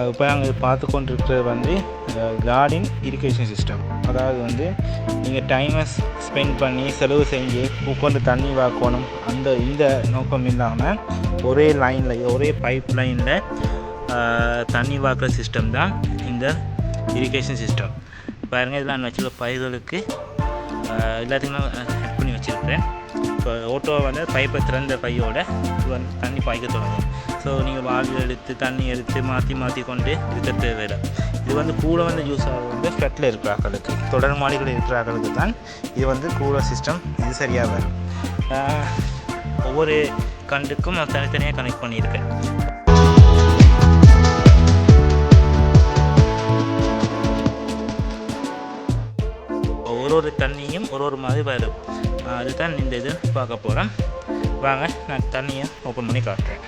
இப்போ நாங்கள் பார்த்து கொண்டிருக்கிறது வந்து கார்டன் இரிகேஷன் சிஸ்டம். அதாவது வந்து நீங்கள் டைமை ஸ்பெண்ட் பண்ணி செலவு செஞ்சு உட்காந்து தண்ணி வாக்கணும் இந்த நோக்கம் இல்லாமல் ஒரே லைனில் ஒரே பைப் லைனில் தண்ணி வாக்குற சிஸ்டம் தான் இந்த இரிகேஷன் சிஸ்டம். பாருங்கள், இதெல்லாம் வச்சுள்ள பயிர்களுக்கு எல்லாத்துக்குமே ஹெல்ப் பண்ணி வச்சுருக்கிறேன். இப்போ ஓட்டோவை வந்து பைப்பை திறந்த பையோட தண்ணி பாய்க்க தொடங்கும். ஸோ நீங்கள் வாளி எடுத்து தண்ணி எடுத்து மாற்றி கொண்டு இருக்க தேவையில்லை. இது வந்து கூட வந்து யூஸ் ஆகிறது வந்து ஃப்ளட்டில் இருக்கிற ஆக்களுக்கு, தொடர் மாடிகளில் இருக்கிற ஆக்களுக்கு தான் இது வந்து கூலர் சிஸ்டம். இது சரியாக வரும். ஒவ்வொரு கண்டுக்கும் நான் தனித்தனியாக கனெக்ட் பண்ணியிருக்கேன். ஒரு தண்ணியும் ஒரு மாதிரி வரும். அதுதான் இந்த இது பார்க்க போகிறேன். வாங்க, நான் தண்ணியை ஓப்பன் பண்ணி காட்டுறேன்.